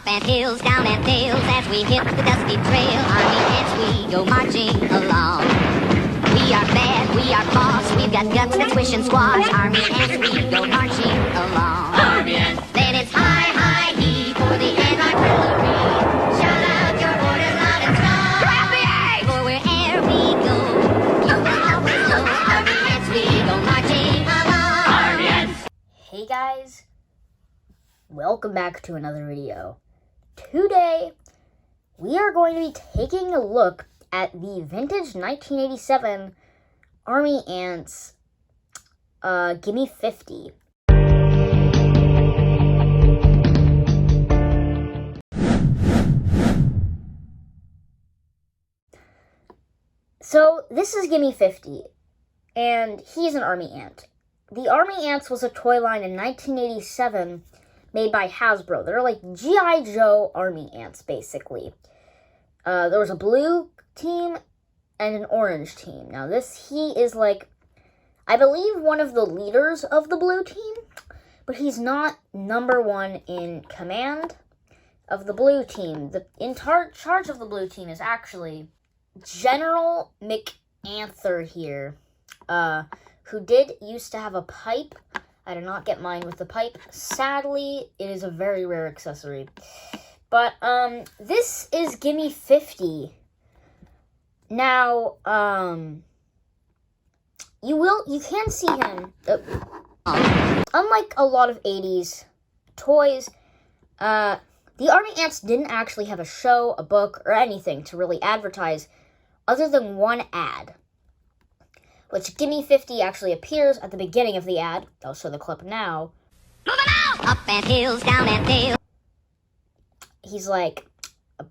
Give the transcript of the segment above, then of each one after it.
and hills, down and dales, as we hit the dusty trail, army ants we go marching along. We are bad, we are boss, we've got guts that squish and squash, army ants we go marching along. Army ants. Then it's hi, hi, he for the ant artillery. Shout out your orders loud and strong. Happy ants! For where'er we go, you will always know, army ants we go marching along. Army ants. Hey guys, welcome back to another video. Today, we are going to be taking a look at the vintage 1987 Army Ants Gimme 50. So, this is Gimme 50, and he's an Army Ant. The Army Ants was a toy line in 1987 made by Hasbro. They're like G.I. Joe Army Ants, basically. There was a blue team and an orange team. Now, he is like, I believe, one of the leaders of the blue team, but he's not number one in command of the blue team. In charge of the blue team is actually General Mc-Anther here, who did used to have a pipe. I did not get mine with the pipe. Sadly, it is a very rare accessory. But, this is Gimme 50. Now, you can see him. Unlike a lot of 80s toys, the Army Ants didn't actually have a show, a book, or anything to really advertise other than one ad, which Gimme 50 actually appears at the beginning of the ad. I'll show the clip now. Moving out! Up and hills, down and dales. He's like,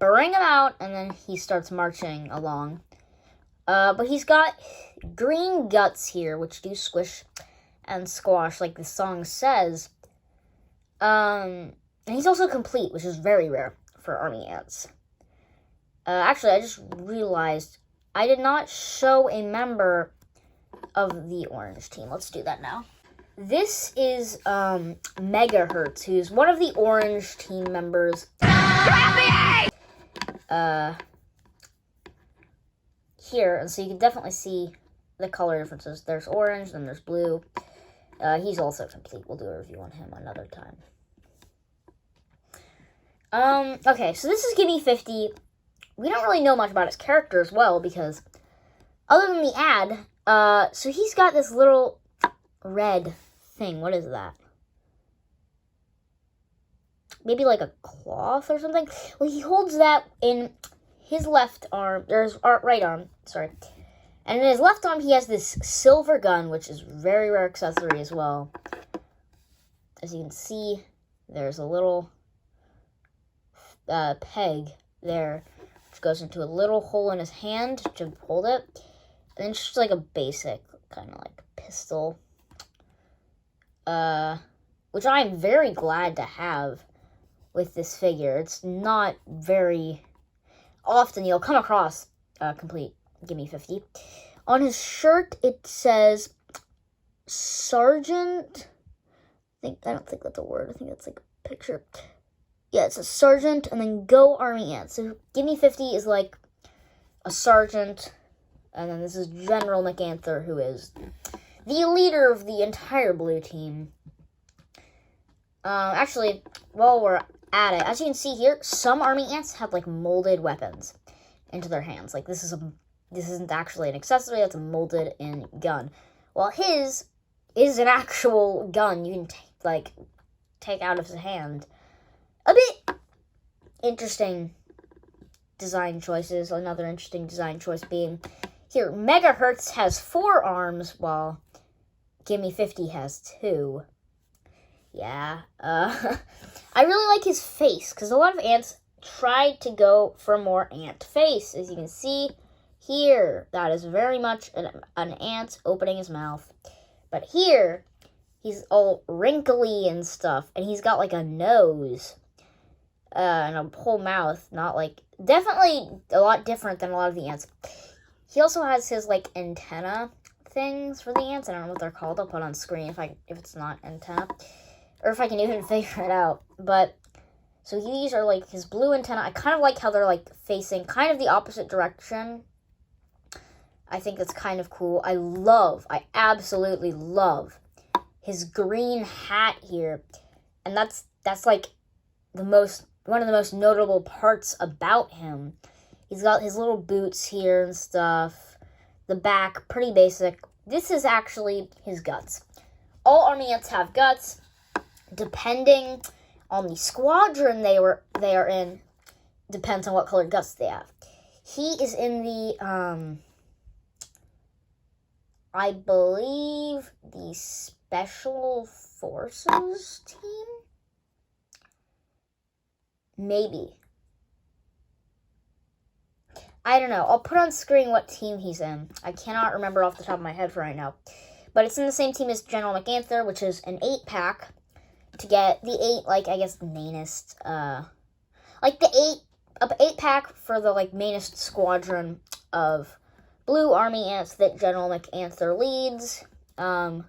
bring him out, and then he starts marching along. But he's got green guts here, which do squish and squash, like the song says. And he's also complete, which is very rare for Army Ants. Actually, I just realized I did not show a member of the orange team. Let's do that now. This is Megahertz, who's one of the orange team members. Here, and so you can definitely see the color differences. There's orange, then there's blue. He's also complete. We'll do a review on him another time. Okay, so this is Gimme 50. We don't really know much about his character as well, because other than the ad, so he's got this little red thing. What is that? Maybe like a cloth or something? Well, he holds that in his left arm, or his right arm, sorry. And in his left arm, he has this silver gun, which is very rare accessory as well. As you can see, there's a little peg there, which goes into a little hole in his hand to hold it. And then it's just like a basic kind of like pistol, which I'm very glad to have with this figure. It's not very often you'll come across complete Gimme 50. On his shirt, it says Sergeant. I don't think that's a word. I think that's like a picture. Yeah, it says Sergeant, and then Go Army Ants. So Gimme 50 is like a sergeant, and then this is General Mc-Anther, who is the leader of the entire blue team. Actually, while we're at it, as you can see here, some Army Ants have like molded weapons into their hands. Like this isn't actually an accessory, that's a molded in gun. While his is an actual gun you can take out of his hand. A bit interesting design choices. Another interesting design choice being here, Megahertz has 4 arms, while Gimme 50 has 2. Yeah, I really like his face, because a lot of ants tried to go for a more ant face. As you can see here, that is very much an ant opening his mouth. But here, he's all wrinkly and stuff, and he's got like a nose and a whole mouth, definitely a lot different than a lot of the ants. He also has his like antenna things for the ants. I don't know what they're called. I'll put on screen if it's not antenna, or if I can even figure it out. But So these are like his blue antenna. I kind of like how they're like facing kind of the opposite direction. I think that's kind of cool. I absolutely love his green hat here. And that's like one of the most notable parts about him. He's got his little boots here and stuff. The back, pretty basic. This is actually his guts. All Army Ants have guts. Depending on the squadron they are in, depends on what colored guts they have. He is in the, I believe, the Special Forces team? Maybe. I don't know. I'll put on screen what team he's in. I cannot remember off the top of my head for right now. But it's in the same team as General Mc-Anther, which is an 8-pack. To get the 8, like, I guess, mainest, like, the 8-pack for the, like, mainest squadron of blue Army Ants that General Mc-Anther leads. And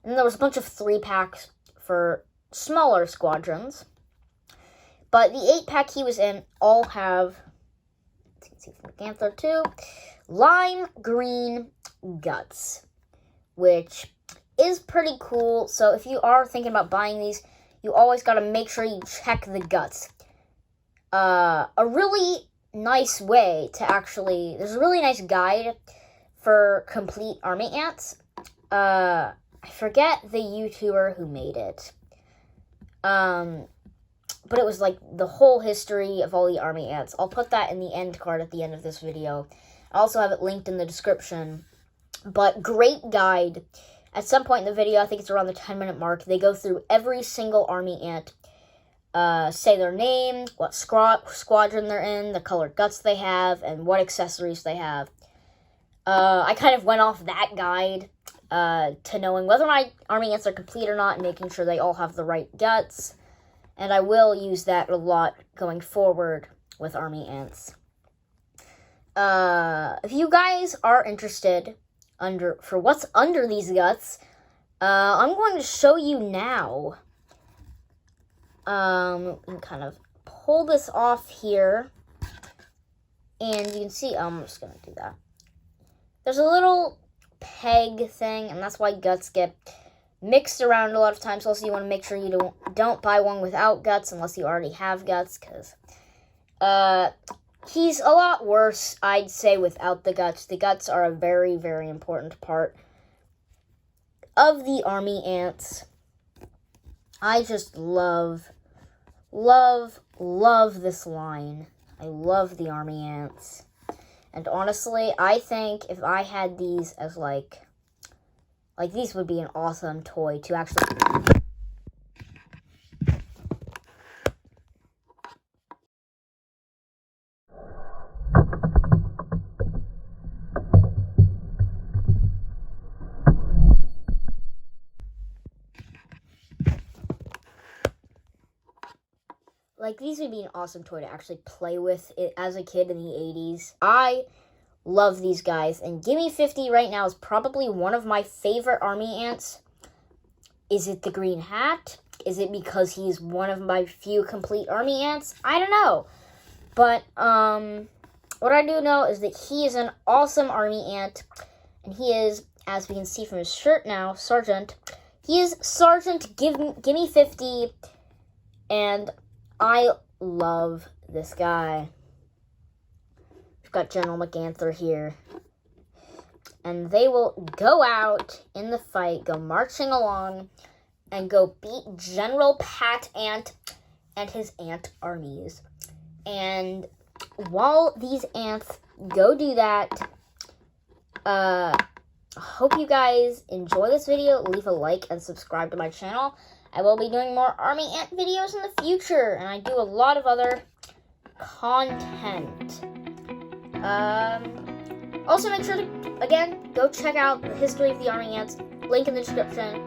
then there was a bunch of 3-packs for smaller squadrons. But the 8-pack he was in all have, as you can see from Mc-Anther too, lime green guts, which is pretty cool. So if you are thinking about buying these, you always got to make sure you check the guts. A really nice way to actually, there's a really nice guide for complete Army Ants. I forget the YouTuber who made it. But it was like the whole history of all the Army Ants. I'll put that in the end card at the end of this video. I also have it linked in the description. But great guide. At some point in the video, I think it's around the 10-minute mark, they go through every single Army Ant, say their name, what squadron they're in, the colored guts they have, and what accessories they have. I kind of went off that guide to knowing whether my Army Ants are complete or not, and making sure they all have the right guts. And I will use that a lot going forward with Army Ants. If you guys are interested for what's under these guts, I'm going to show you now. You can kind of pull this off here, and you can see, I'm just going to do that. There's a little peg thing, and that's why guts get mixed around a lot of times. Also, you want to make sure you don't buy one without guts unless you already have guts, because he's a lot worse, I'd say, without the guts. The guts are a very, very important part of the Army Ants. I just love this line. I love the Army Ants. And honestly, I think if I had these as like these would be an awesome toy to actually... Like, these would be an awesome toy to actually play with it as a kid in the 80s. I love these guys, and Gimme 50 right now is probably one of my favorite Army Ants. Is it the green hat? Is it because he's one of my few complete Army Ants? I don't know. But, what I do know is that he is an awesome Army Ant, and he is, as we can see from his shirt now, Sergeant. He is Sergeant Gimme 50, and I love this guy. We've got General Mc-Anther here. And they will go out in the fight, go marching along, and go beat General Pat Ant and his ant armies. And while these ants go do that, I hope you guys enjoy this video. Leave a like and subscribe to my channel. I will be doing more Army Ant videos in the future, and I do a lot of other content. Also, make sure to, again, go check out the history of the Army Ants. Link in the description.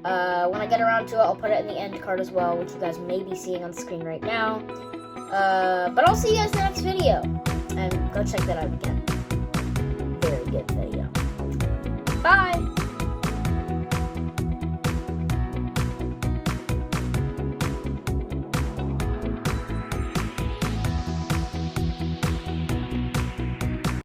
When I get around to it, I'll put it in the end card as well, which you guys may be seeing on the screen right now. But I'll see you guys in the next video, and go check that out again. Very good video. Bye!